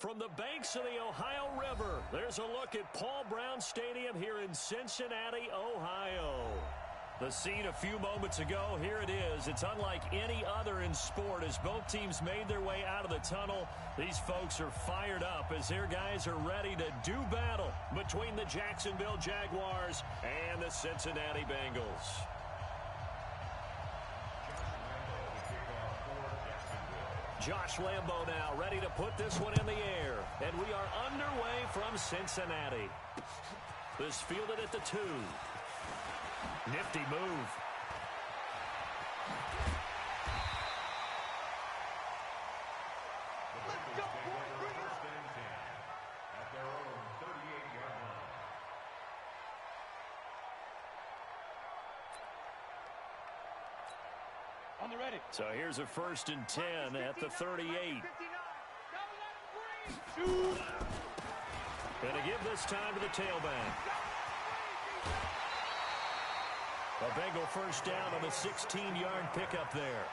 From the banks of the Ohio River, there's a look at Paul Brown Stadium here in Cincinnati, Ohio. The scene a few moments ago, here it is. It's unlike any other in sport as both teams made their way out of the tunnel. These folks are fired up as their guys are ready to do battle between the Jacksonville Jaguars and the Cincinnati Bengals. Josh Lambo now ready to put this one in the air. And we are underway from Cincinnati. This fielded at the 2. Nifty move. Let's go, boys. Bring it up. At their own 38-yard line. On the ready. So here's a 1st and 10 at the 38. Going to give this time to the tailback. A Bengal first down on the 16-yard pickup there.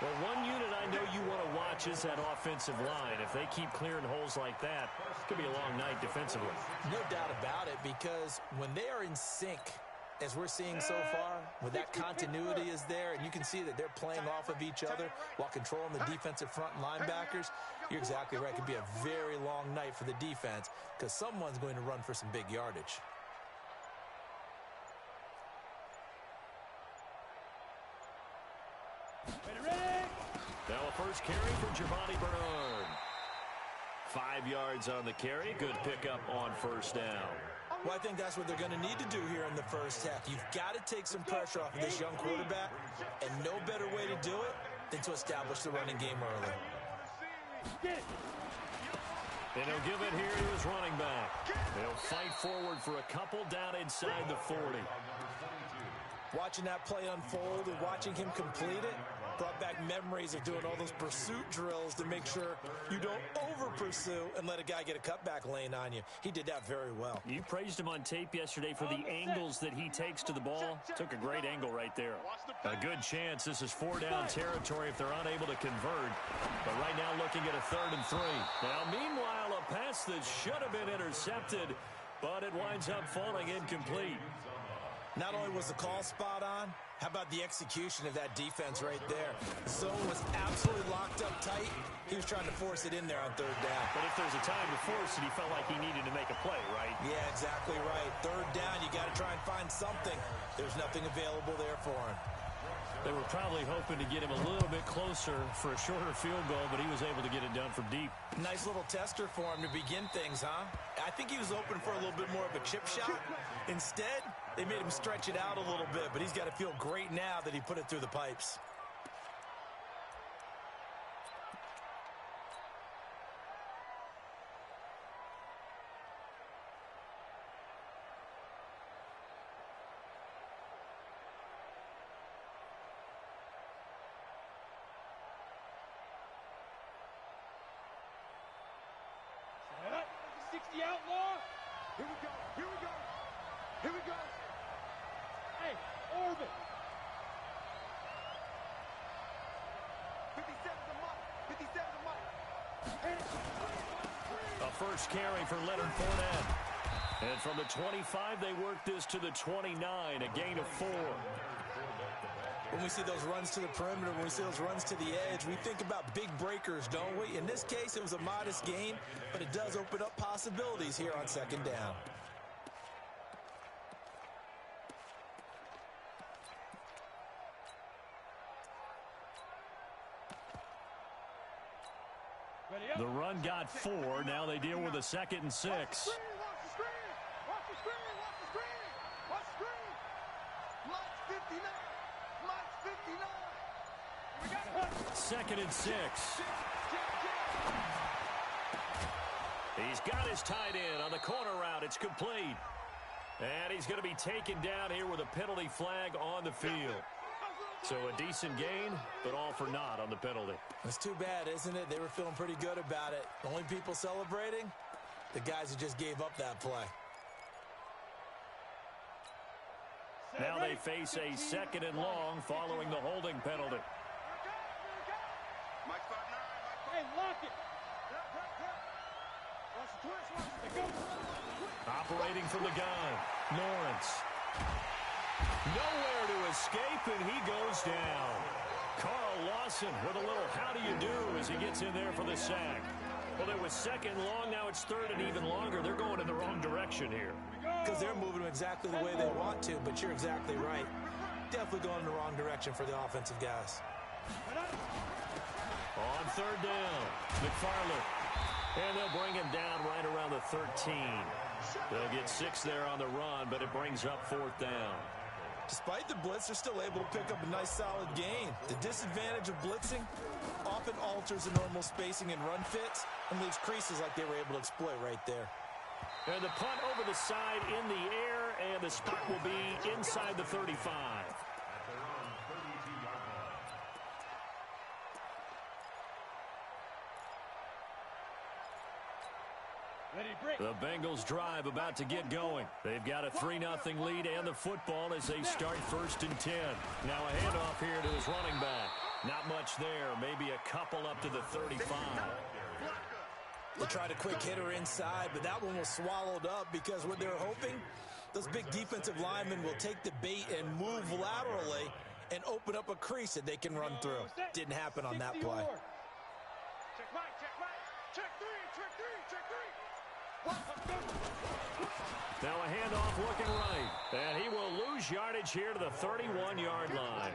Well, one unit I know you want to watch is that offensive line. If they keep clearing holes like that, it could be a long night defensively. No doubt about it, because when they are in sync, as we're seeing so far, when that continuity is there, and you can see that they're playing off of each other while controlling the defensive front linebackers, you're exactly right. It could be a very long night for the defense because someone's going to run for some big yardage. Now a first carry for Giovanni Bernard. 5 yards on the carry. Good pickup on first down. Well, I think that's what they're going to need to do here in the first half. You've got to take some pressure off of this young quarterback, and no better way to do it than to establish the running game early. And he'll give it here to his running back. They'll fight forward for a couple down inside the 40. Watching that play unfold and watching him complete it brought back memories of doing all those pursuit drills to make sure you don't over-pursue and let a guy get a cutback lane on you. He did that very well. You praised him on tape yesterday for the angles that he takes to the ball. Took a great angle right there. A good chance this is 4-down territory if they're unable to convert. But right now looking at a 3rd and 3. Now, meanwhile, a pass that should have been intercepted, but it winds up falling incomplete. Not only was the call spot on, how about the execution of that defense right there? The zone was absolutely locked up tight. He was trying to force it in there on third down. But if there's a time to force it, he felt like he needed to make a play, right? Yeah, exactly right. Third down, you got to try and find something. There's nothing available there for him. They were probably hoping to get him a little bit closer for a shorter field goal, but he was able to get it done from deep. Nice little tester for him to begin things, huh? I think he was open for a little bit more of a chip shot. Instead, they made him stretch it out a little bit, but he's got to feel great now that he put it through the pipes. The outlaw. Here we go. Here we go. Here we go. Hey, orbit. 57's a mark. 57's a mark. A first carry for Leonard Fournette. And from the 25, they work this to the 29, a gain of 4. When we see those runs to the perimeter, when we see those runs to the edge, we think about big breakers, don't we? In this case, it was a modest gain, but it does open up possibilities here on second down. The run got 4. Now they deal with a 2nd and 6. Watch the screen. Watch the screen. Watch the screen. Watch 59. Watch 59. 2nd and 6. He's got his tight end on the corner route. It's complete. And he's going to be taken down here with a penalty flag on the field. So a decent gain, but all for naught on the penalty. It's too bad, isn't it? They were feeling pretty good about it. The only people celebrating, the guys who just gave up that play. Now they face a 2nd and long following the holding penalty. Hey, lock it. Operating from the gun, Lawrence. Nowhere to escape, and he goes down. Carl Lawson with a little how do you do as he gets in there for the sack. Well, it was 2nd long, now it's 3rd and even longer. They're going in the wrong direction here. Because they're moving them exactly the way they want to, but you're exactly right. Definitely going in the wrong direction for the offensive guys. On 3rd down, McFarland. And they'll bring him down right around the 13. They'll get 6 there on the run, but it brings up 4th down. Despite the blitz, they're still able to pick up a nice solid gain. The disadvantage of blitzing often alters the normal spacing and run fits and leaves creases like they were able to exploit right there. And the punt over the side in the air, and the spot will be inside the 35. The Bengals drive about to get going. They've got a 3-0 lead and the football as they start 1st and 10. Now a handoff here to his running back. Not much there, maybe a couple up to the 35. They tried a quick hitter inside, but that one was swallowed up because what they're hoping, those big defensive linemen will take the bait and move laterally and open up a crease that they can run through. Didn't happen on that play. Check right, check right. Check 3, check 3, check 3. Now a handoff looking right. And he will lose yardage here to the 31-yard line.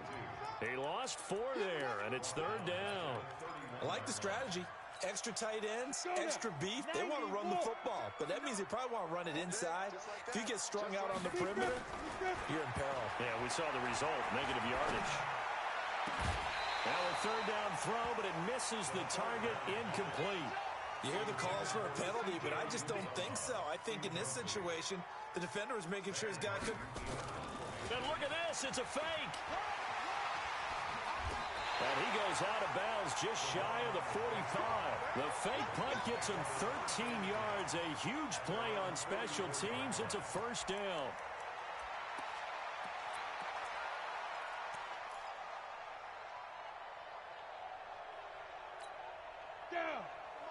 He lost 4 there, and it's 3rd down. I like the strategy. Extra tight ends, extra beef. They want to run the football, but that means they probably want to run it inside. If you get strung out on the perimeter, you're in peril. Yeah, we saw the result, negative yardage. Now a 3rd down throw, but it misses the target, incomplete. You hear the calls for a penalty, but I just don't think so. I think in this situation, the defender is making sure his guy could. And look at this, it's a fake. And he goes out of bounds just shy of the 45. The fake punt gets him 13 yards. A huge play on special teams. It's a 1st down. Down.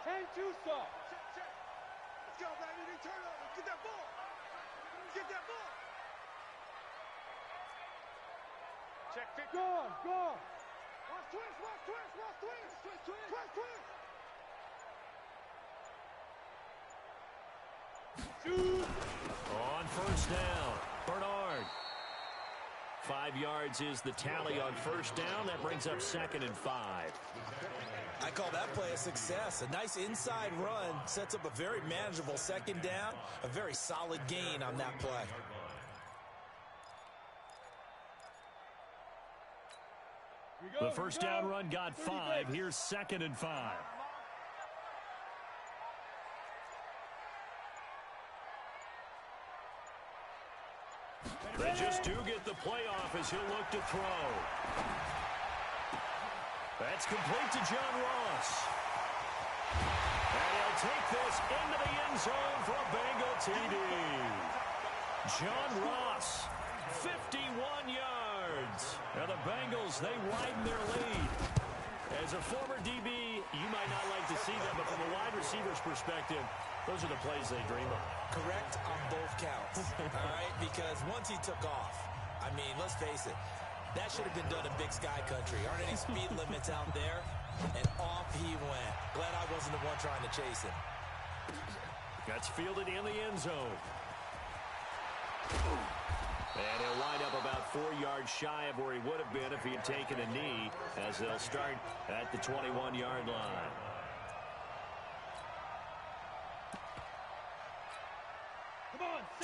10-2 soft. Let's go, baby. Turn over. Get that ball. Get that ball. Check 50. Gone. Watch twist. Shoot. On first down, Bernard. 5 yards is the tally on first down. That brings up 2nd and 5. I call that play a success. A nice inside run sets up a very manageable 2nd down. A very solid gain on that play. The first down run got 5. Here's 2nd and 5. They just do get the playoff as he'll look to throw. That's complete to John Ross. And he'll take this into the end zone for a Bengal TD. John Ross, 51 yards. Now the Bengals, they widen their lead. As a former DB, you might not like to see them, but from a wide receiver's perspective, those are the plays they dream of. Correct on both counts, all right? Because once he took off, I mean, let's face it, that should have been done in Big Sky Country. Aren't any speed limits out there? And off he went. Glad I wasn't the one trying to chase him. That's fielded in the end zone. And he'll wind up about 4 yards shy of where he would have been if he had taken a knee, as they'll start at the 21-yard line.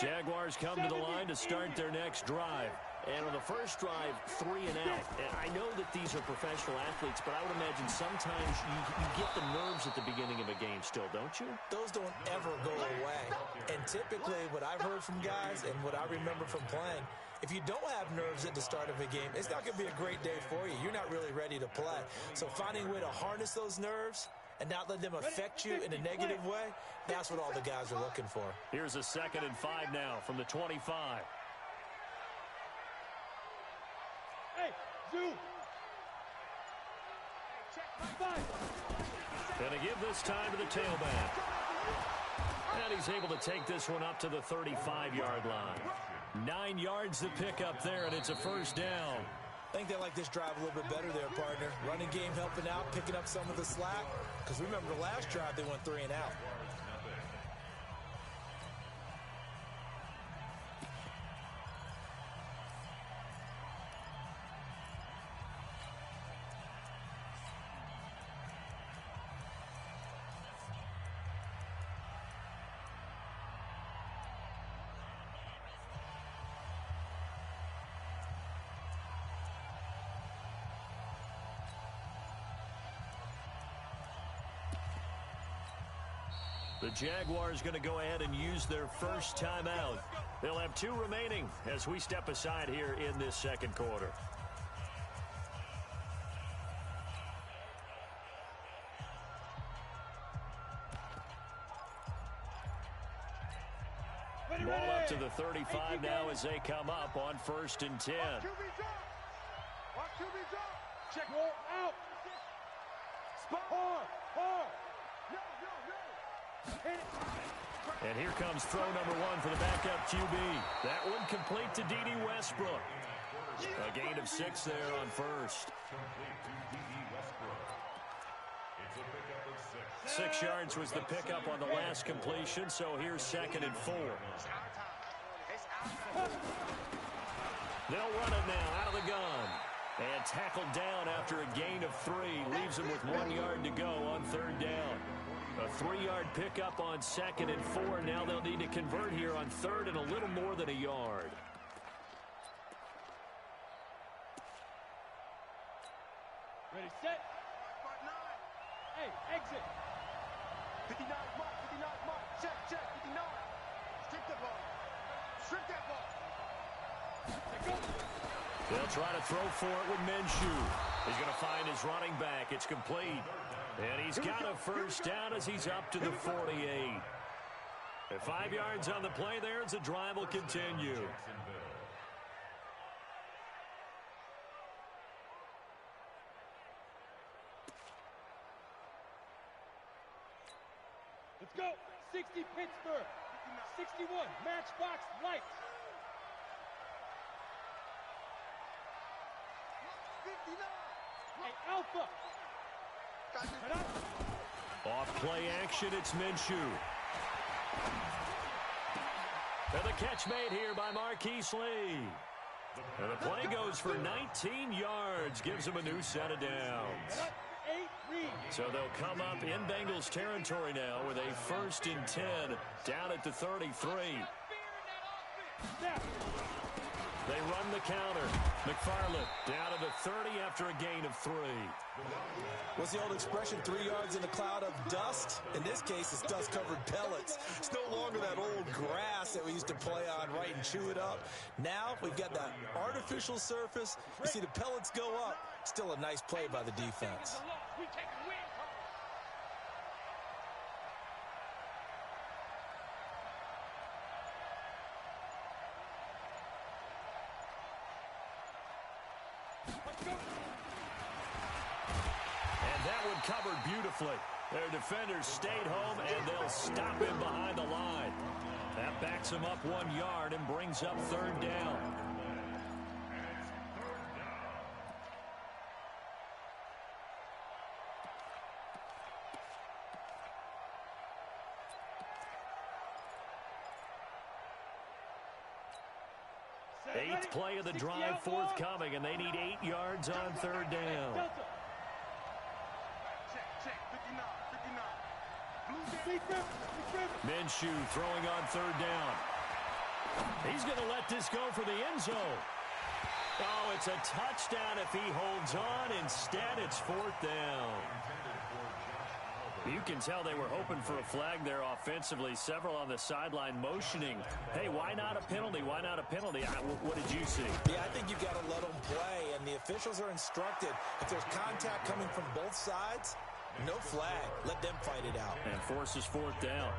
Jaguars come to the line to start their next drive. And on the first drive, 3 and out. And I know that these are professional athletes, but I would imagine sometimes you get the nerves at the beginning of a game still, don't you? Those don't ever go away. And typically what I've heard from guys and what I remember from playing, if you don't have nerves at the start of a game, it's not going to be a great day for you. You're not really ready to play. So finding a way to harness those nerves and not let them affect you in a negative way, that's what all the guys are looking for. Here's a 2nd and 5 now from the 25. Hey, Zoo. Gonna give this time to the tailback. And he's able to take this one up to the 35-yard line. 9 yards to pick up there, and it's a first down. I think they like this drive a little bit better there, partner. Running game helping out, picking up some of the slack. Because remember, the last drive, they went 3 and out. The Jaguars going to go ahead and use their first timeout. They'll have 2 remaining as we step aside here in this second quarter. Ball up to the 35 now as they come up on 1st and 10. Watch QB drop. Check roll out. Spot. Hard. No. And here comes throw number 1 for the backup QB. That one complete to D.D. Westbrook. A gain of 6 there on first. 6 yards was the pickup on the last completion, so here's 2nd and 4. They'll run it now out of the gun. And tackled down after a gain of 3. Leaves him with 1 yard to go on 3rd down. A 3-yard pickup on 2nd and 4. Now they'll need to convert here on 3rd and a little more than a yard. Ready, set. Hey, exit. 59 mark. Check. 59. Strip that ball. Go. They'll try to throw for it with Minshew. He's going to find his running back. It's complete. And he's got a first down as he's up to the 48. At 5 yards on the play there as the drive will continue. Let's go. 60 Pittsburgh. 61 Matchbox Lights. Hey, Alpha. Off play action, it's Minshew. And the catch made here by Marquise Lee. And the play goes for 19 yards, gives him a new set of downs. So they'll come up in Bengals territory now with a 1st and 10 down at the 33. They run the counter. McFarland down to the 30 after a gain of 3. What's the old expression, 3 yards in a cloud of dust? In this case, it's dust-covered pellets. It's no longer that old grass that we used to play on, right, and chew it up. Now we've got that artificial surface. You see the pellets go up. Still a nice play by the defense. And that one covered beautifully. Their defenders stayed home, and they'll stop him behind the line. That backs him up 1 yard and brings up 3rd down. Eighth play of the drive forthcoming, and they need 8 yards on 3rd down. Minshew throwing on 3rd down. He's going to let this go for the end zone. Oh, it's a touchdown if he holds on. Instead, it's 4th down. You can tell they were hoping for a flag there offensively. Several on the sideline motioning. Hey, why not a penalty? Why not a penalty? What did you see? Yeah, I think you got to let them play, and the officials are instructed. If there's contact coming from both sides, no flag. Let them fight it out. And forces 4th down.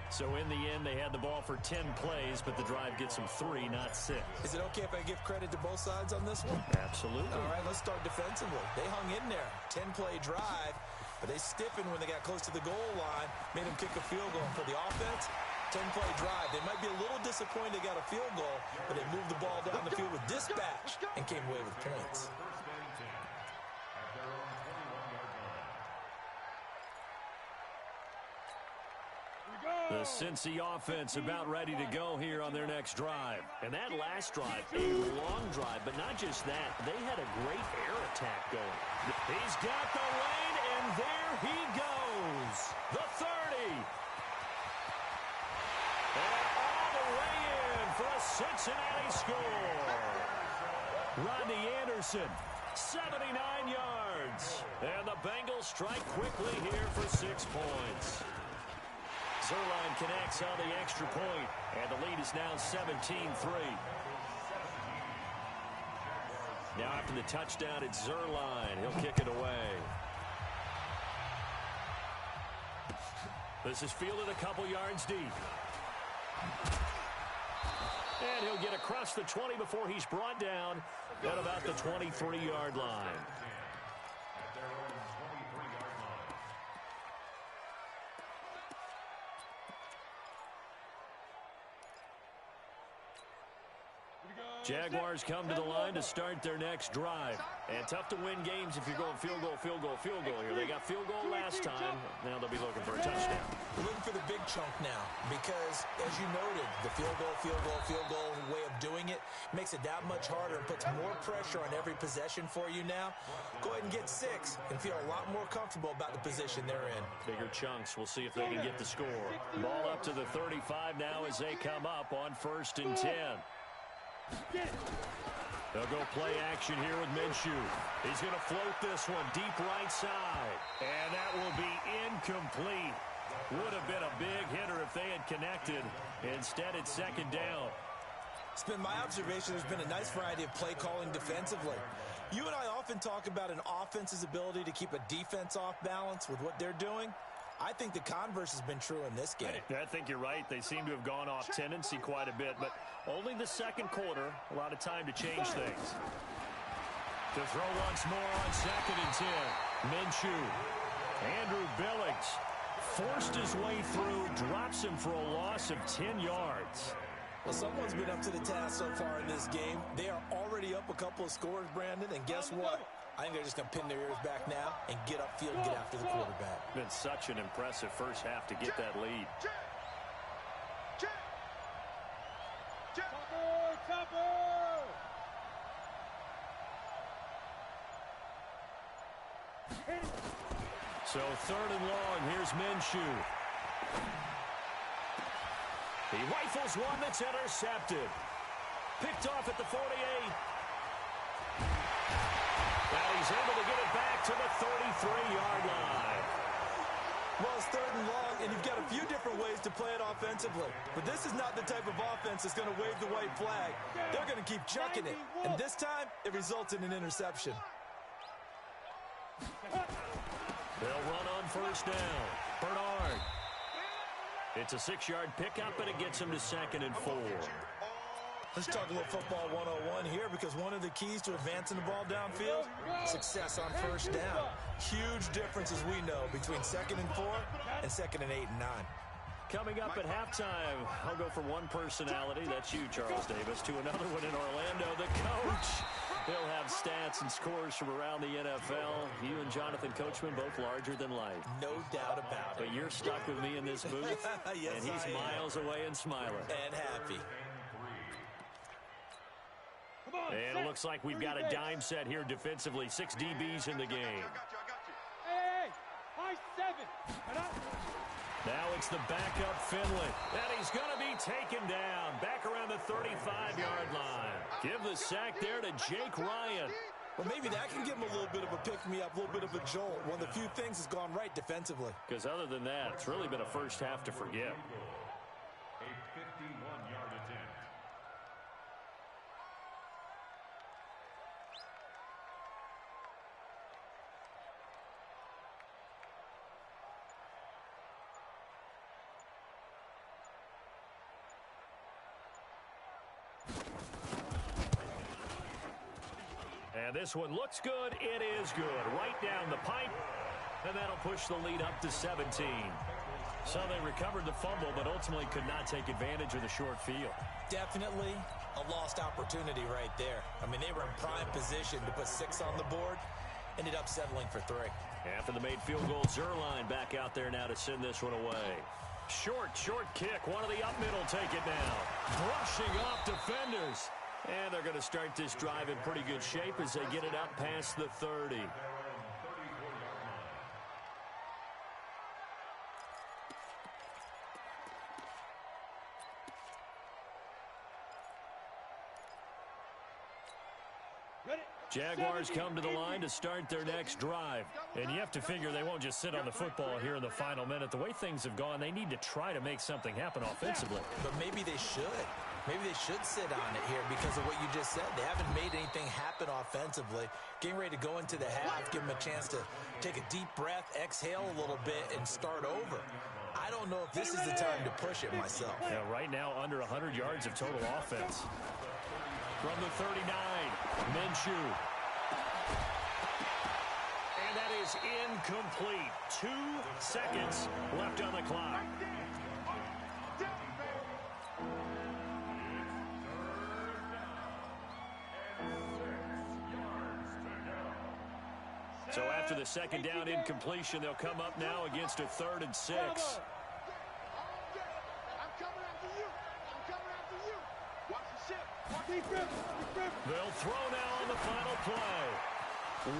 So in the end, they had the ball for 10 plays, but the drive gets them 3, not 6. Is it okay if I give credit to both sides on this one? Absolutely. All right, let's start defensively. They hung in there. 10-play drive, but they stiffened when they got close to the goal line, made them kick a field goal. For the offense, 10-play drive. They might be a little disappointed they got a field goal, but they moved the ball down the field with dispatch and came away with points. The Cincy offense about ready to go here on their next drive. And that last drive, a long drive, but not just that. They had a great air attack going. He's got the lane, and there he goes. The 30. And all the way in for a Cincinnati score. Rodney Anderson, 79 yards. And the Bengals strike quickly here for 6 points. Zerline connects on the extra point, and the lead is now 17-3. Now after the touchdown, it's Zerline. He'll kick it away. This is fielded a couple yards deep. And he'll get across the 20 before he's brought down at about the 23-yard line. Jaguars come to the line to start their next drive. And tough to win games if you're going field goal, field goal, field goal here. They got field goal last time. Now they'll be looking for a touchdown. We're looking for the big chunk now because, as you noted, the field goal way of doing it makes it that much harder and puts more pressure on every possession for you now. Go ahead and get 6 and feel a lot more comfortable about the position they're in. Bigger chunks. We'll see if they can get the score. Ball up to the 35 now as they come up on 1st and 10. They'll go play action here with Minshew. He's going to float this one deep right side. And that will be incomplete. Would have been a big hitter if they had connected. Instead, it's 2nd down. It's been my observation there's been a nice variety of play calling defensively. You and I often talk about an offense's ability to keep a defense off balance with what they're doing. I think the converse has been true in this game. I think you're right. They seem to have gone off tendency quite a bit, but only the 2nd quarter, a lot of time to change things. To throw once more on 2nd and 10. Minshew. Andrew Billings forced his way through, drops him for a loss of 10 yards. Well, someone's been up to the task so far in this game. They are already up a couple of scores, Brandon, and guess what? I think they're just going to pin their ears back now and get upfield and get after the quarterback. Been such an impressive first half to get that lead. So 3rd and long, here's Minshew. He rifles one that's intercepted. Picked off at the 48. And he's able to get it back to the 33-yard line. Well, it's 3rd and long, and you've got a few different ways to play it offensively. But this is not the type of offense that's going to wave the white flag. They're going to keep chucking it. And this time, it results in an interception. They'll run on 1st down. Bernard. It's a 6-yard pickup, and it gets him to 2nd and 4. Let's talk a little football 101 here, because one of the keys to advancing the ball downfield, success on 1st down. Huge difference, as we know, between 2nd and 4 and 2nd and 8 and 9. Coming up at halftime, I'll go from one personality, that's you, Charles Davis, to another one in Orlando, the coach. He'll have stats and scores from around the NFL. You and Jonathan Coachman, both larger than life. No doubt about it. But you're stuck with me in this booth, yes, and he's miles away and smiling. And happy. And it looks like we've got a dime set here defensively. 6 DBs in the game. Hey, high 7. Now it's the backup Finley. And he's going to be taken down. Back around the 35-yard line. Give the sack there to Jake Ryan. Well, maybe that can give him a little bit of a pick-me-up, a little bit of a jolt. One of the few things has gone right defensively. Because other than that, it's really been a first half to forget. A 51-yard attempt. And this one looks good. It is good. Right down the pipe. And that'll push the lead up to 17. So they recovered the fumble, but ultimately could not take advantage of the short field. Definitely a lost opportunity right there. I mean, they were in prime position to put 6 on the board. Ended up settling for 3. After the made field goal, Zerline back out there now to send this one away. Short kick. One of the up middle take it down. Brushing off defenders. And they're going to start this drive in pretty good shape as they get it up past the 30. Jaguars come to the line to start their next drive. And you have to figure they won't just sit on the football here in the final minute. The way things have gone, they need to try to make something happen offensively. But maybe they should. Maybe they should sit on it here because of what you just said. They haven't made anything happen offensively. Getting ready to go into the half, give them a chance to take a deep breath, exhale a little bit, and start over. I don't know if this is the time to push it myself. Yeah, right now, under 100 yards of total offense. From the 39, Minshew. And that is incomplete. 2 seconds left on the clock. So after the second down incompletion, they'll come up now against a 3rd and 6. I'm coming after you. I'm coming after you. Watch the ship. They'll throw now on the final play.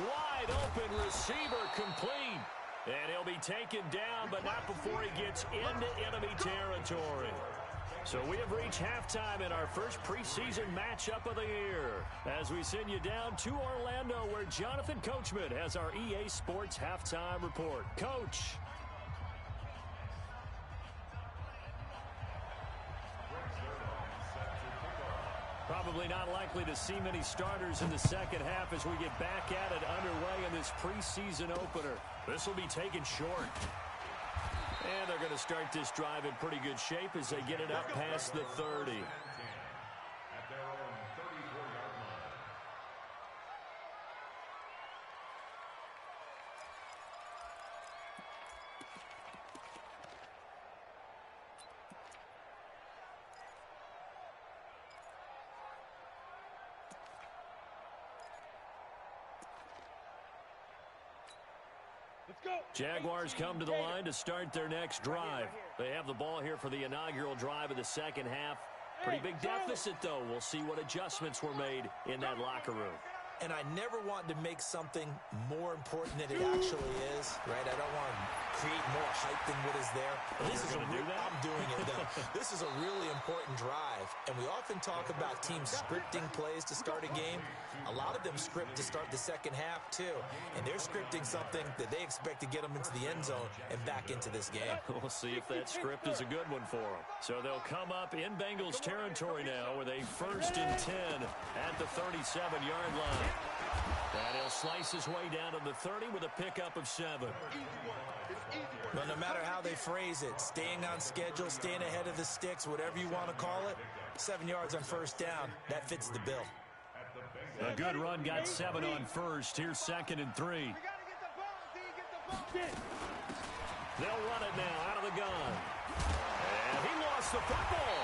Wide open receiver complete. And he'll be taken down, but not before he gets into enemy territory. So we have reached halftime in our first preseason matchup of the year as we send you down to Orlando where Jonathan Coachman has our EA Sports halftime report. Coach. Probably not likely to see many starters in the second half as we get back at it underway in this preseason opener. This will be taken short. And they're going to start this drive in pretty good shape as they get it up past the 30. At their own 34-yard line. Jaguars come to the line to start their next drive. They have the ball here for the inaugural drive of the second half. Pretty big deficit, though. We'll see what adjustments were made in that locker room. And I never want to make something more important than it actually is, right? I don't want to create more hype than what is there. This is I'm doing it, though. This is a really important drive, and we often talk about teams scripting plays to start a game. A lot of them script to start the second half, too, and they're scripting something that they expect to get them into the end zone and back into this game. We'll see if that script is a good one for them. So they'll come up in Bengals territory now with a 1st and 10 at the 37-yard line. And he'll slice his way down to the 30 with a pickup of 7. But no matter how they phrase it, staying on schedule, staying ahead of the sticks, whatever you want to call it, 7 yards on 1st down, that fits the bill. A good run got 7 on 1st. Here's 2nd and 3. They'll run it now out of the gun. And he lost the football.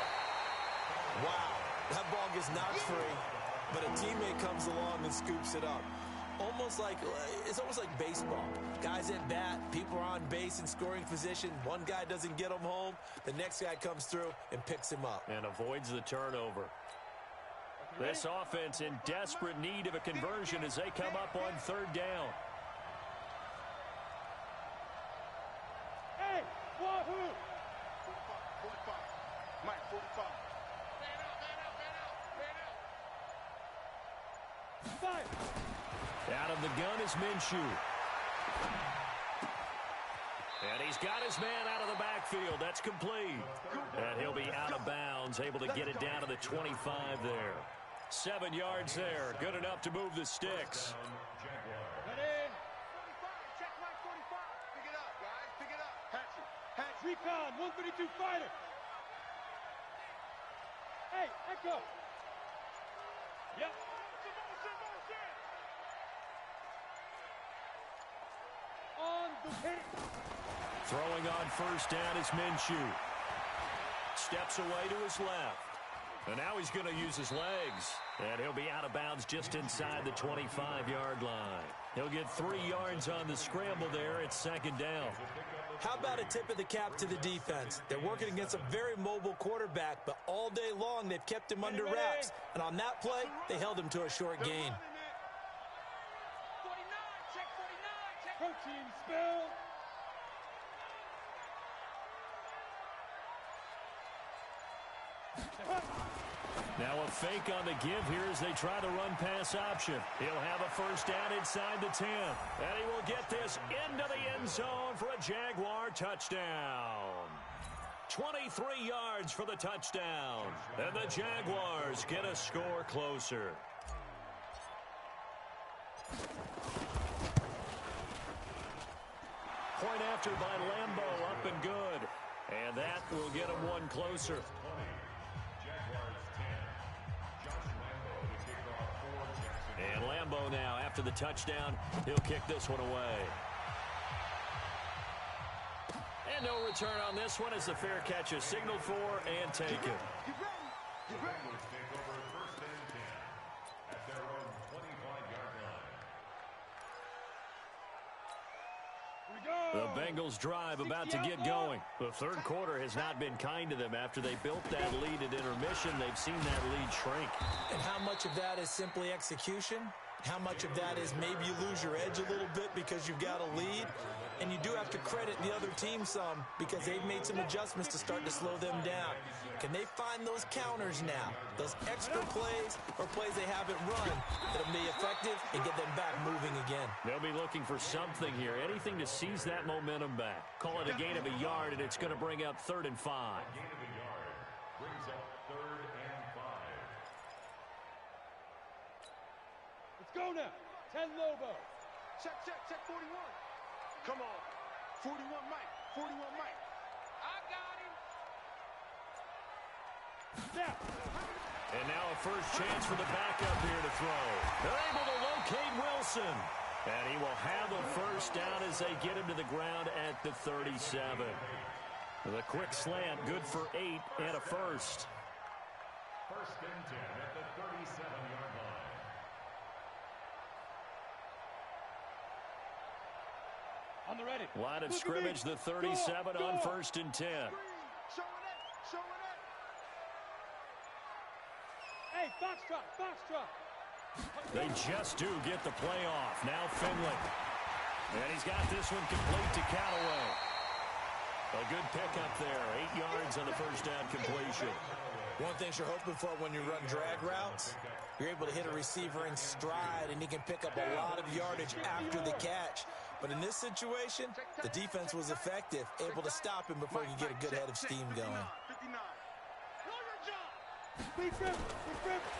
Wow, that ball gets knocked free, but a teammate comes along and scoops it up. It's almost like baseball. Guys at bat, people are on base in scoring position. One guy doesn't get him home. The next guy comes through and picks him up. And avoids the turnover. This offense in desperate need of a conversion as they come up on 3rd down. Hey, wahoo! 45. Mike, 45. Out of the gun is Minshew. And he's got his man out of the backfield. That's complete. And he'll be out of bounds, able to get it down to the 25 there. 7 yards there. Good enough to move the sticks. Check Mike 45. Pick it up, guys. Pick it up. Hatch. Recon, 132 fighter. Hey, Echo. Yep. On the hit. Throwing on 1st down is Minshew. Steps away to his left. And now he's going to use his legs. And he'll be out of bounds just inside the 25-yard line. He'll get 3 yards on the scramble there. It's 2nd down. How about a tip of the cap to the defense? They're working against a very mobile quarterback, but all day long they've kept him under wraps. And on that play, they held him to a short gain. 49, check 49. Protein spill. Now a fake on the give here as they try the run-pass option. He'll have a 1st down inside the 10. And he will get this into the end zone for a Jaguar touchdown. 23 yards for the touchdown. And the Jaguars get a score closer. Point after by Lambeau, up and good. And that will get him 1 closer. And Lambeau now, after the touchdown, he'll kick this one away. And no return on this one as the fair catch is signaled for and taken. The Bengals take over 1st and 10 at their own 25-yard line. The Bengals drive about to get going. The 3rd quarter has not been kind to them. After they built that lead at intermission, they've seen that lead shrink. And how much of that is simply execution? How much of that is maybe you lose your edge a little bit because you've got a lead? And you do have to credit the other team some because they've made some adjustments to start to slow them down. Can they find those counters now? Those extra plays or plays they haven't run that'll be effective and get them back moving again. They'll be looking for something here, anything to seize that momentum back. Call it a gain of a yard, and it's going to bring up 3rd and 5. Gain of a yard brings up 3rd and 5. Let's go now. 10 Lobo. Check 41. Come on. 41 Mike. 41 Mike. I got him. Snap. And now a first chance for the backup here to throw. They're able to locate Wilson. And he will have a 1st down as they get him to the ground at the 37. The quick slant, good for 8 and a 1st. 1st and 10 at the 37-yard line. On On the ready. Line of scrimmage, the 37 on 1st and 10. Showing it. Showing it. Hey, box truck. They just do get the play off. Now Finley. And he's got this one complete to Callaway. A good pickup there. 8 yards on the first down completion. One thing you're hoping for when you run drag routes, you're able to hit a receiver in stride, and he can pick up a lot of yardage after the catch. But in this situation, the defense was effective, able to stop him before he could get a good head of steam going.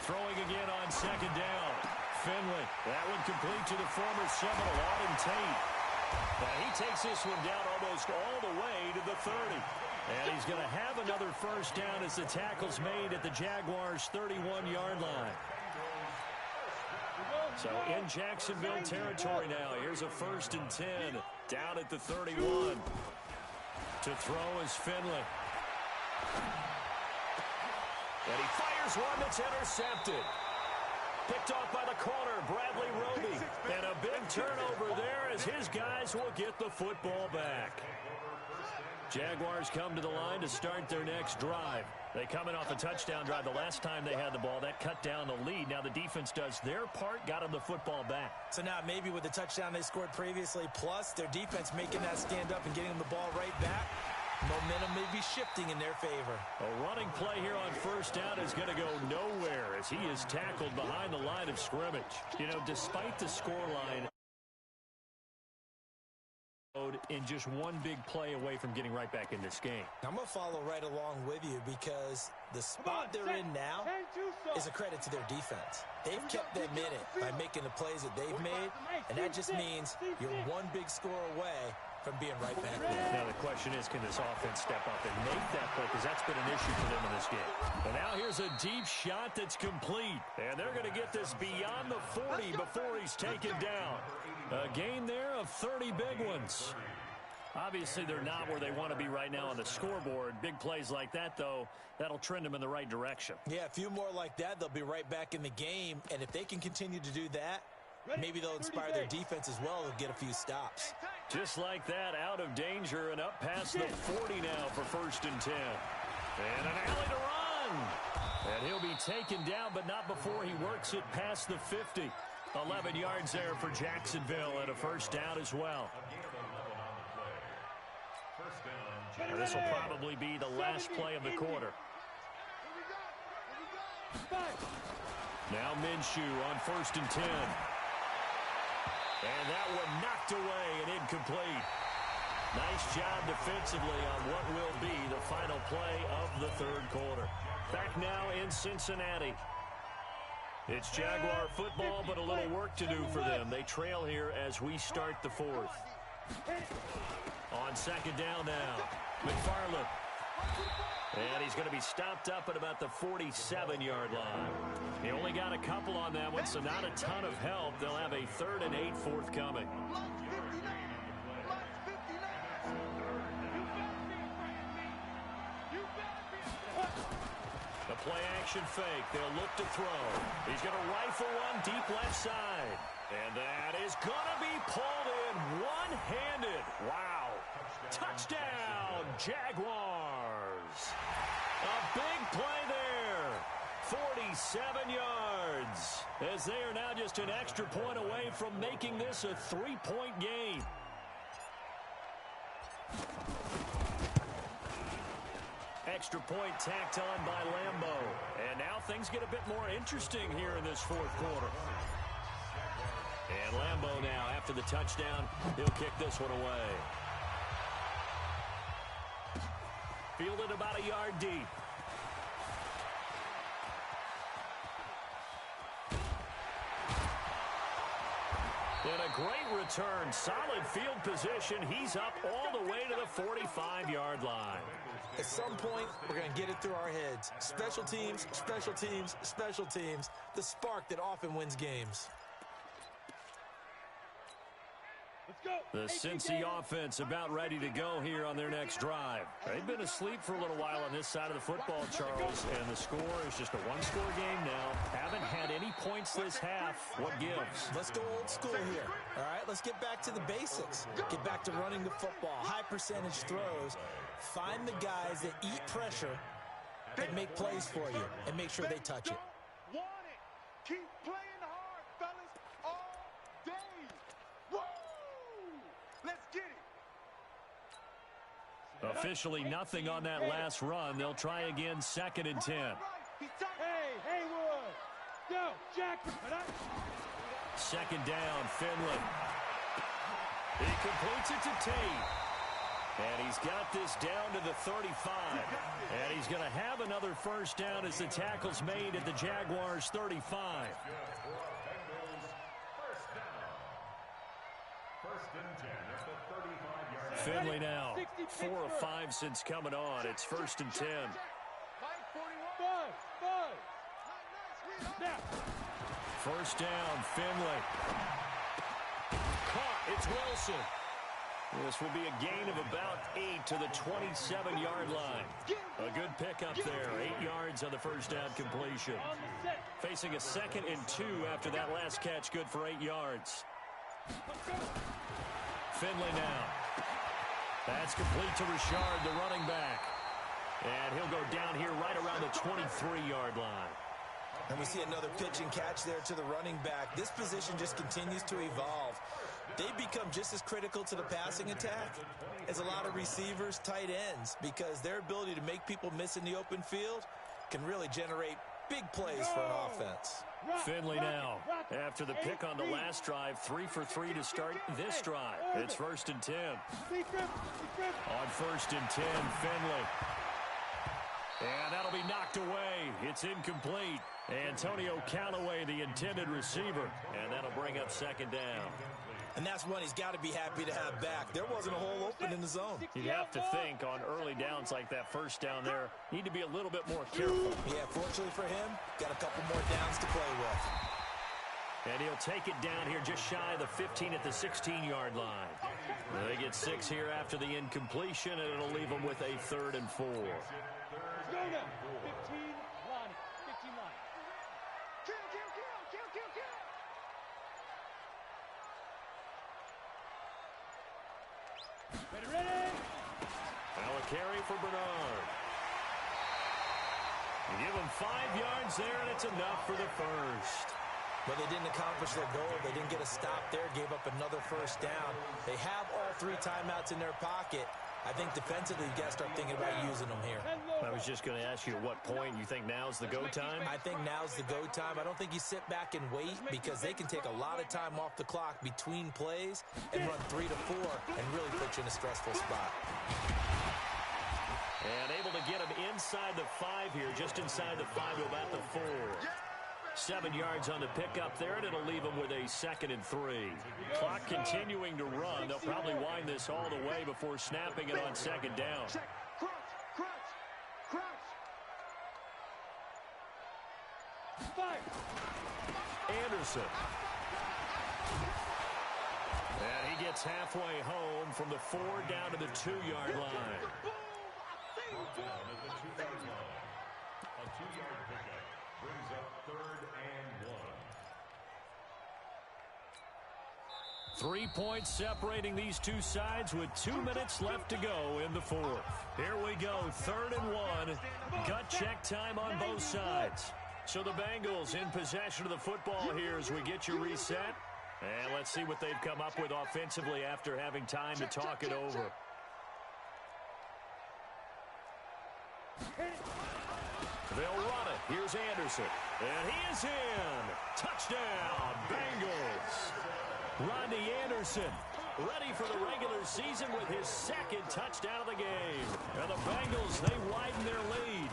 Throwing again on 2nd down. Finley. That one complete to the former Seminole, Auden Tate. Now he takes this one down almost all the way to the 30. And he's going to have another first down as the tackle's made at the Jaguars' 31-yard line. So in Jacksonville territory now. Here's a 1st and 10 down at the 31. To throw is Finley. And he fires one that's intercepted. Picked off by the corner, Bradley Roby. And a big turnover there as his guys will get the football back. Jaguars come to the line to start their next drive. They coming off a touchdown drive the last time they had the ball. That cut down the lead. Now the defense does their part, got them the football back. So now maybe with the touchdown they scored previously, plus their defense making that stand up and getting them the ball right back, momentum may be shifting in their favor. A running play here on 1st down is going to go nowhere as he is tackled behind the line of scrimmage. You know, despite the scoreline, in just one big play away from getting right back in this game. I'm going to follow right along with you because the spot they're in now is a credit to their defense. They've kept them in it by making the plays that they've made, and that just means you're one big score away from being right back there. Now the question is, can this offense step up and make that play? Because that's been an issue for them in this game. And now here's a deep shot that's complete. And they're going to get this beyond the 40 before he's taken down. A gain there of 30 big ones. Obviously, they're not where they want to be right now on the scoreboard. Big plays like that, though, that'll trend them in the right direction. Yeah, a few more like that, they'll be right back in the game. And if they can continue to do that, maybe they'll inspire their defense as well to get a few stops. Just like that, out of danger and up past the 40 now for 1st and 10. And an alley to run. And he'll be taken down, but not before he works it past the 50. 11 yards there for Jacksonville and a first down as well. And this will probably be the last play of the quarter. Now Minshew on 1st and 10. And that one knocked away and incomplete. Nice job defensively on what will be the final play of the 3rd quarter. Back now in Cincinnati. It's Jaguar football, but a little work to do for them. They trail here as we start the 4th. On 2nd down now, McFarland. And he's going to be stopped up at about the 47-yard line. He only got a couple on that one, so not a ton of help. They'll have a 3rd and 8 forthcoming. The play action fake. They'll look to throw. He's going to rifle one deep left side. And that is going to be pulled in one-handed. Wow. Touchdown, Jaguars. A big play there. 47 yards. As they are now just an extra point away from making this a 3-point game. Extra point tacked on by Lambo. And now things get a bit more interesting here in this 4th quarter. And Lambo now, after the touchdown, he'll kick this one away. Fielded about a yard deep. And a great return. Solid field position. He's up all the way to the 45-yard line. At some point, we're going to get it through our heads. Special teams, special teams, special teams. The spark that often wins games. The Cincy offense about ready to go here on their next drive. They've been asleep for a little while on this side of the football, Charles, and the score is just a one-score game now. Haven't had any points points this half. What gives? Let's go old school here. All right, let's get back to the basics. Get back to running the football, high percentage throws. Find the guys that eat pressure and make plays for you and make sure they touch it. Want it. Keep playing hard, fellas, all day. Woo! Let's get it. Officially nothing on that last run. They'll try again, 2nd and 10. Hey, Haywood. Go, Jack. 2nd down, Finley. He completes it to Tate. And he's got this down to the 35. And he's going to have another first down as the tackle's made at the Jaguars' 35. Finley now, 4 of 5 since coming on. It's 1st and 10. First down, Finley. Caught, it's Wilson. This will be a gain of about 8 to the 27-yard line. A good pickup there, 8 yards on the first down completion. Facing a 2nd and 2 after that last catch, good for 8 yards. Finley now. That's complete to Richard, the running back. And he'll go down here right around the 23-yard line. And we see another pitch and catch there to the running back. This position just continues to evolve. They become just as critical to the passing attack as a lot of receivers, tight ends, because their ability to make people miss in the open field can really generate big plays for an offense. Finley now, after the pick on the last drive, 3 for 3 to start this drive. It's 1st and 10. On 1st and 10, Finley. And that'll be knocked away. It's incomplete. Antonio Callaway, the intended receiver. And that'll bring up 2nd down. And that's one he's got to be happy to have back. There wasn't a hole open in the zone. You'd have to think on early downs like that first down there, need to be a little bit more careful. Yeah, fortunately for him, got a couple more downs to play with. And he'll take it down here just shy of the 15 at the 16-yard line. They get 6 here after the incompletion, and it'll leave them with a 3rd and 4. Go now. 15 line. 15 line. Kill. Ready. Now a carry for Bernard. You give him 5 yards there, and it's enough for the first. But they didn't accomplish their goal. They didn't get a stop there, gave up another first down. They have all 3 timeouts in their pocket. I think defensively, you got to start thinking about using them here. I was just going to ask you at what point you think now's the go time? I think now's the go time. I don't think you sit back and wait because they can take a lot of time off the clock between plays and run 3 to 4 and really put you in a stressful spot. And able to get him inside the 5 here, just inside the 5 to about the 4. 7 yards on the pickup there, and it'll leave them with a 2nd and 3. Clock continuing to run. They'll probably wind this all the way before snapping it on 2nd down. Anderson. And he gets halfway home from the 4 down to the 2-yard line. A 2-yard pickup brings up 3rd and 1. 3 points separating these two sides with 2 minutes left to go in the 4th. Here we go, 3rd and 1. Gut check time on both sides. So the Bengals in possession of the football here as we get you reset. And let's see what they've come up with offensively after having time to talk it over. They'll run it. Here's Anderson. And he is in. Touchdown, Bengals. Rodney Anderson ready for the regular season with his 2nd touchdown of the game. And the Bengals, they widen their lead.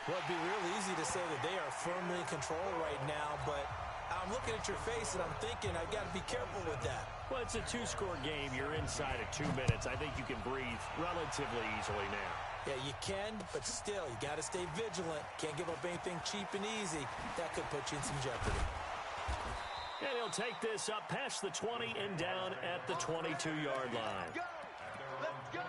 Well, it'd be real easy to say that they are firmly in control right now, but I'm looking at your face and I'm thinking I've got to be careful with that. Well, it's a 2-score game. You're inside of 2 minutes. I think you can breathe relatively easily now. Yeah, you can, but still, you got to stay vigilant. Can't give up anything cheap and easy. That could put you in some jeopardy. And he'll take this up past the 20 and down at the 22-yard line. Let's go.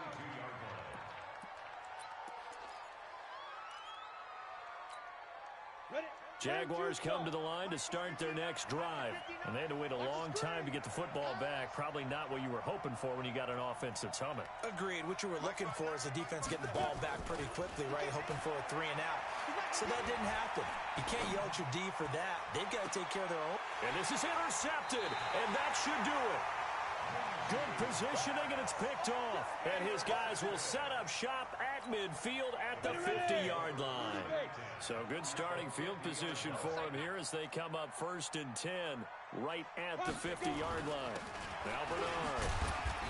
Ready. Jaguars come to the line to start their next drive. And they had to wait a long time to get the football back. Probably not what you were hoping for when you got an offense that's humming. Agreed. What you were looking for is the defense getting the ball back pretty quickly, right? Hoping for a 3 and out. So that didn't happen. You can't yell at your D for that. They've got to take care of their own. And this is intercepted, and that should do it. Good positioning, and it's picked off. And his guys will set up shop at midfield at the 50-yard line. So good starting field position for him here as they come up 1st and 10 right at the 50-yard line. Now Bernard.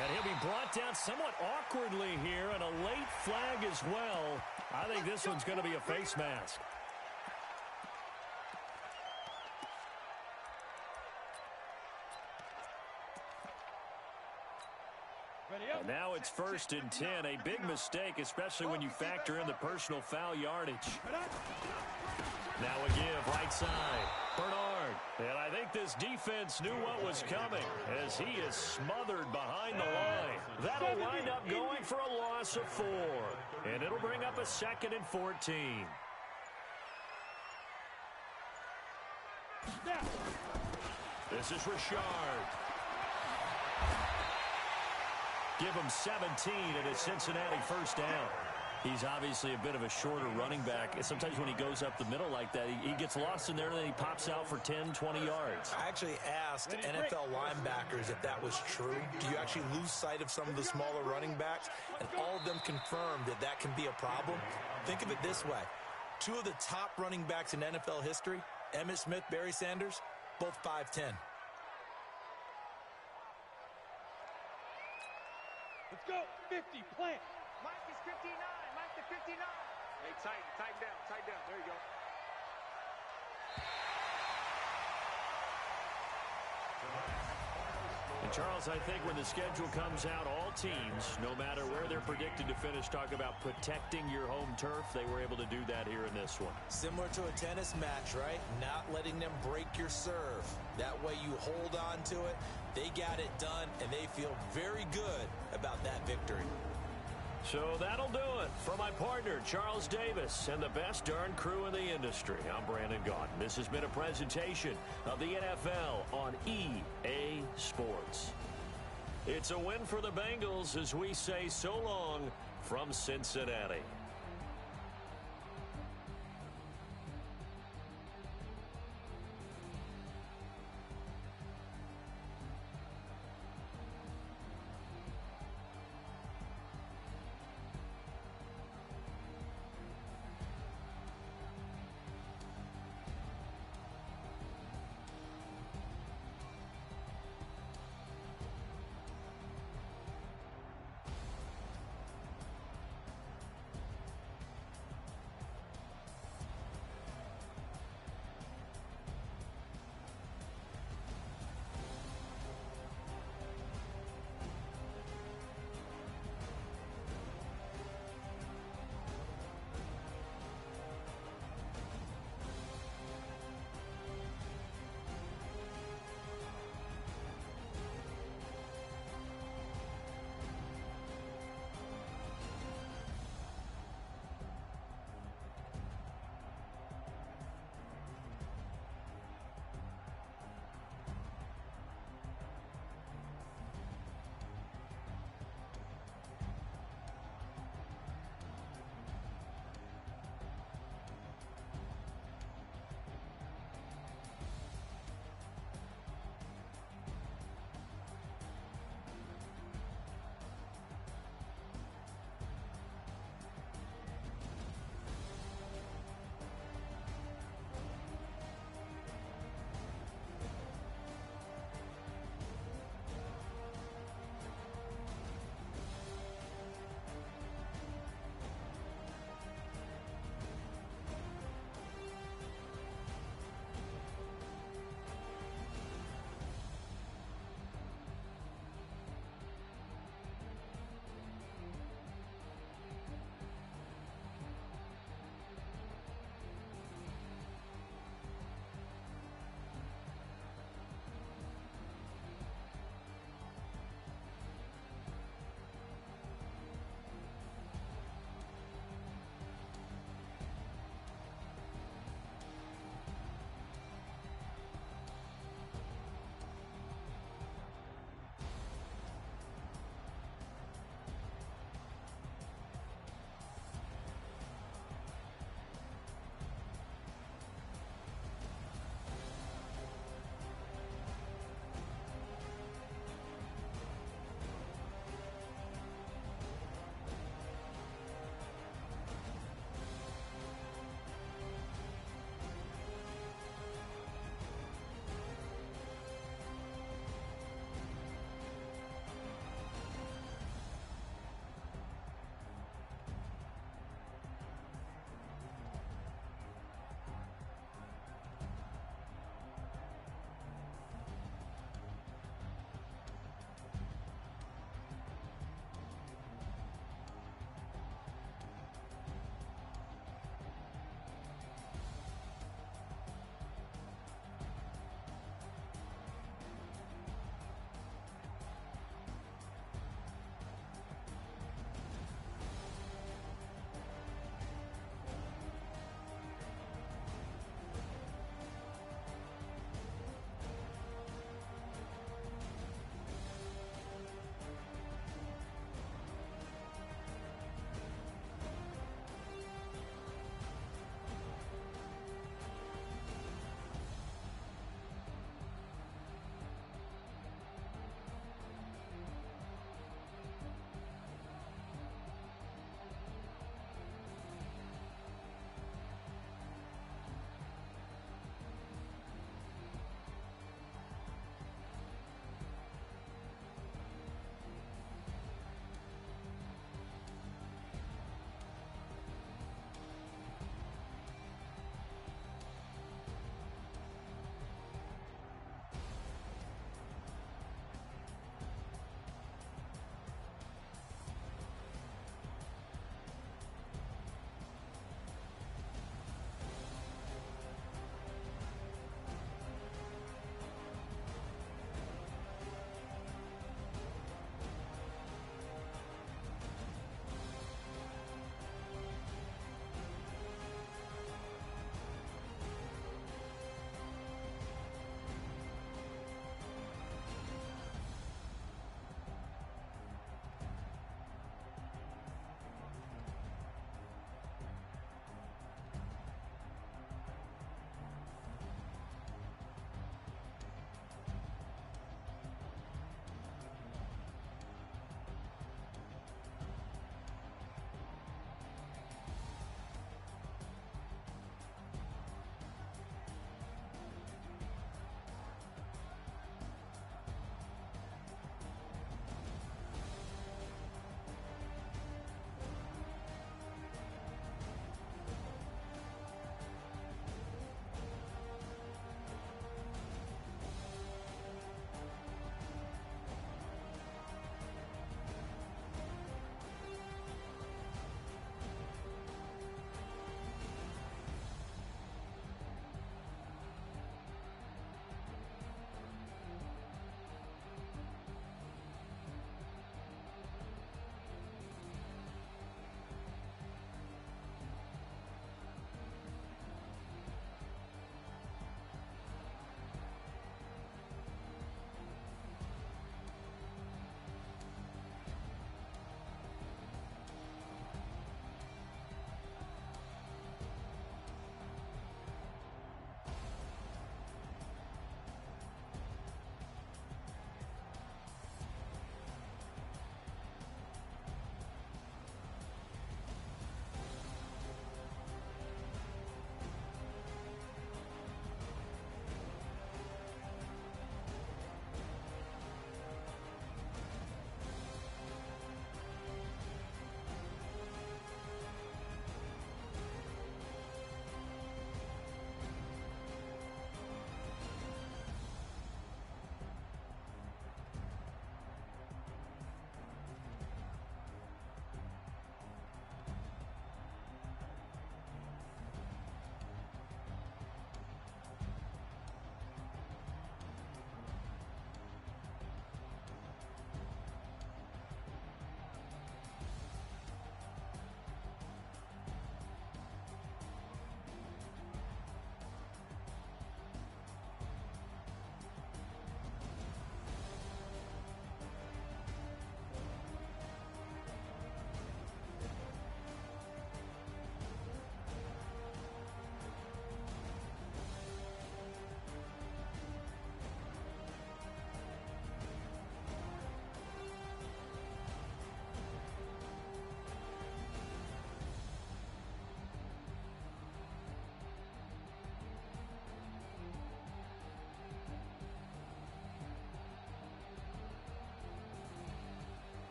And he'll be brought down somewhat awkwardly here, and a late flag as well. I think this one's going to be a face mask. And now it's 1st and 10. A big mistake, especially when you factor in the personal foul yardage. Now a give, right side. Bernard. And I think this defense knew what was coming as he is smothered behind the line. That'll wind up going for a loss of 4. And it'll bring up a 2nd and 14. This is Richard. Give him 17 at a Cincinnati 1st down. He's obviously a bit of a shorter running back. Sometimes when he goes up the middle like that, he gets lost in there and then he pops out for 10, 20 yards. I actually asked NFL linebackers if that was true. Do you actually lose sight of some of the smaller running backs? And all of them confirmed that that can be a problem. Think of it this way. 2 of the top running backs in NFL history, Emmitt Smith, Barry Sanders, both 5'10". Let's go. 50, plant. Mike is 59. Mike to 59. Hey, tighten down. There you go. And Charles, I think when the schedule comes out, all teams, no matter where they're predicted to finish, talk about protecting your home turf. They were able to do that here in this one. Similar to a tennis match, right? Not letting them break your serve. That way you hold on to it. They got it done, and they feel very good about that victory. So that'll do it for my partner, Charles Davis, and the best darn crew in the industry. I'm Brandon Gaudin. This has been a presentation of the NFL on EA Sports. It's a win for the Bengals as we say so long from Cincinnati.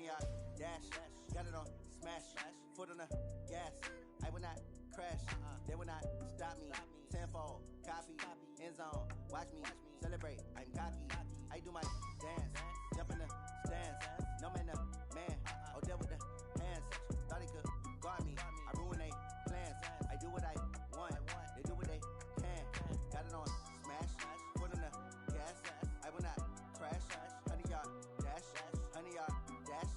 yard dash. Got it on smash. Foot on the gas. I will not crash. They will not stop me. Tenfold, copy, end zone. Watch me celebrate. I'm cocky. I do my dance. Jump in the stands. No man, the man. Oh, deal with the hands. Thought he could guard me. I ruin they plans. I do what I want. They do what they can. Got it on smash. Foot on the gas. I will not crash. 100 yard dash. 100 yard dash.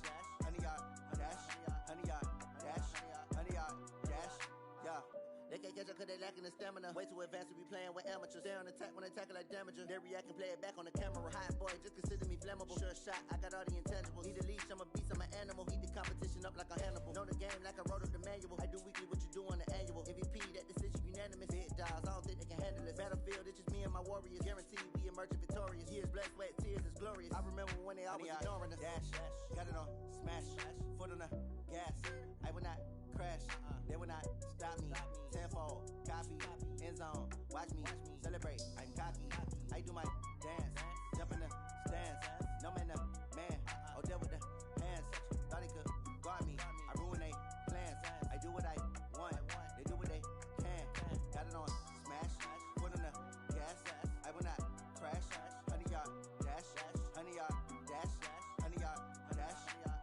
100 yard dash. 100 yard dash. 100 yard dash. Yeah. They can't catch up cause they lacking the stamina. Way too advanced to be playing with amateurs. Stay on attack when they tackle like damager. They react and play it back on the camera. Hot boy, just consider me flammable. Sure shot, I got all the intangibles. Need a leash, I'm a beast, I'm an animal. Heat the competition up like a Hannibal. Know the game like I wrote up the manual. I do weekly what you do on the annual. MVP, that decision unanimous. Big dogs, I don't think they can handle it. Battlefield, it's just me and my warriors. Guaranteed we emerging victorious. Years, blood, sweat, tears, it's glorious. I remember when they always ignoring us. Dash, got it on smash. Foot on the gas. I will not crash. They will not stop me. Tenfold, copy, end zone. Watch me celebrate. I'm cocky. I do my dance. Jump in the stands. No man, the man. Oh, deal with the hands. Thought he could guard me. I ruin they plans. I do what I want. They do what they can. Got it on smash. Foot on the gas. I will not crash. 100 yard dash. 100 yard dash. 100 yard dash.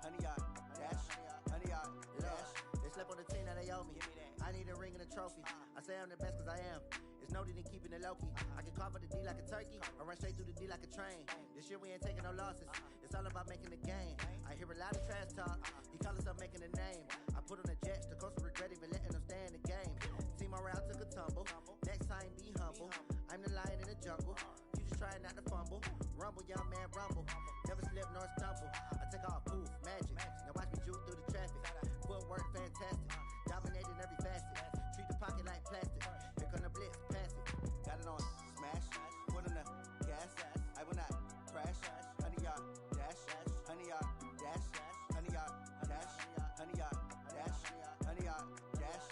100 yard dash. 100 yard dash. They slept on the team that they owe me. I need a ring and a trophy. I say I'm the best cause I am. It's no need in keeping it low-key. I can carve up the D like a turkey or run straight through the D like a train. This year we ain't taking no losses. It's all about making the game. I hear a lot of trash talk. He call himself making a name. I put on the Jets. The coach will regret even letting them stay in the game. Team around took a tumble. Next time be humble. I'm the lion in the jungle. You just trying not to fumble. Rumble, young man, rumble. Never slip nor stumble. I take off poof, magic. Now watch me juke through the traffic. Footwork fantastic. Dominating every facet. Treat the pocket like plastic. Here come the blitz, pass it. Got it on smash. Foot on the gas. I will not crash. 100 yard dash. 100 yard dash. 100 yard dash. 100 yard dash. 100 yard dash.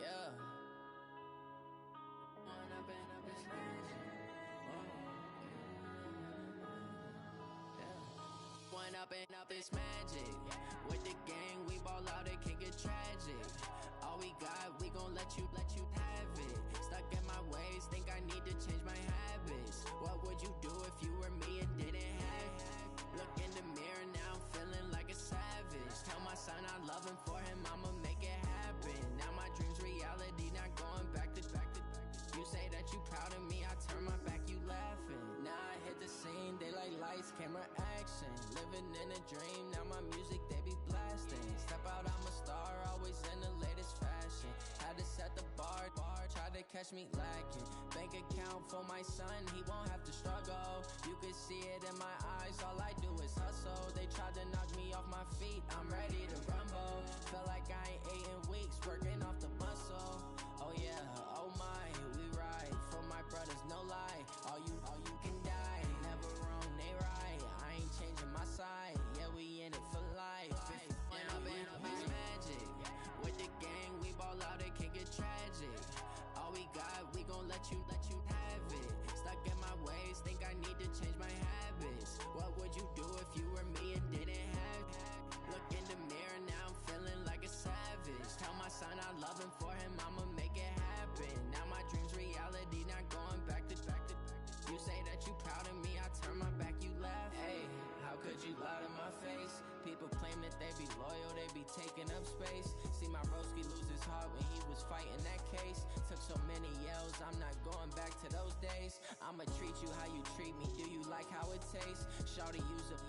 Yeah. One up and up is magic. With the gang, we ball out, it can get tragic. All we got, we gon' let you have it. Stuck in my ways, think I need to change my habits. What would you do if you were me and didn't have it? Look in the mirror, now I'm feeling like a savage. Tell my son I love him, for him I'ma make it happen. Now my dream's reality, not going back to. You say that you proud of me, I turn my back, you laughing. Now I hit the scene, they like lights, camera, action. Living in a dream, now my music, they be blasting. Step out, I'm a star, always in the latest fashion. Had to set the bar, try to catch me lacking. Bank account for my son, he won't have to struggle. You can see it in my eyes, all I do is hustle. They tried to knock me off my feet, I'm ready to rumble. Feel like I ain't ate in weeks, working off the muscle. Oh yeah, oh my, we ride for my brothers, no lie. All you can die, never wrong, they right. I ain't changing my side, yeah, we in it for life. When up and up is magic. With the gang, we ball out, it can get tragic. All we got, we gon' let you have it. Stuck in my ways, think I need to change my habits. What would you do if you were me and didn't have it? Look in the mirror, now I'm feeling like a savage. Tell my son I love him, for him I'ma make it happen. Now my dream's reality, not going back to. You say that you proud of me, I turn my back, you laugh. Hey, how could you lie to my face? People claim that they be loyal, they be taking up space. See my broski lose his heart when he was fighting that case. Took so many yells, I'm not going back to those days. I'ma treat you how you treat me, do you like how it tastes? Shawty, use up,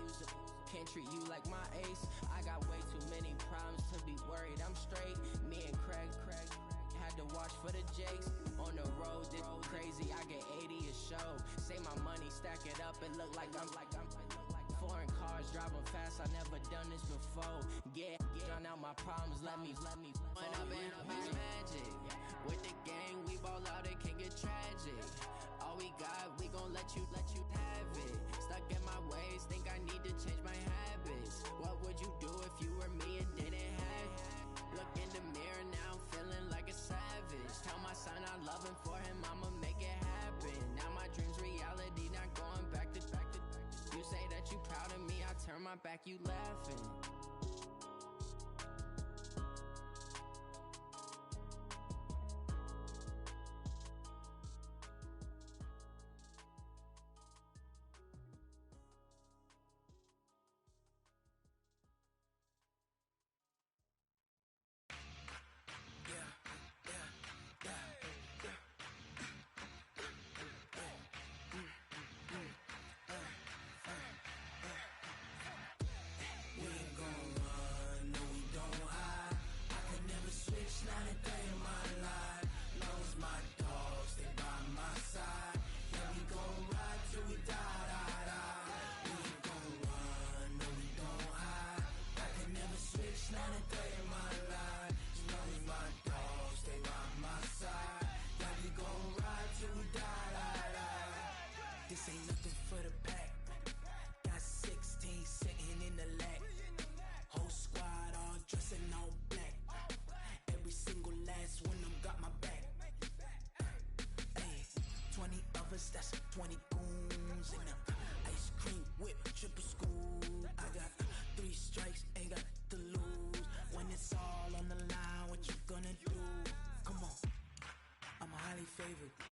can't treat you like my ace. I got way too many problems to be worried, I'm straight. Me and Craig had to watch for the Jakes. On the road, this crazy, I get 80 a show. Say my money, stack it up, it look like I'm foreign cars, driving fast, I never done this before. Get on out my problems, let me When up and up is magic. With the gang, we ball out, it can get tragic. All we got, we gon' let you have it. Stuck in my ways, think I need to change my habits. What would you do if you were me and didn't have it? back, you laughing. This ain't nothing for the pack. Got 16 sitting in the lap. Whole squad all dressing all black. Every single last one of them got my back. Hey, 20 of us, that's 20 goons in them. Ice cream whip, triple school. I got 3 strikes, ain't got to lose. When it's all on the line, what you gonna do? Come on, I'm highly favored.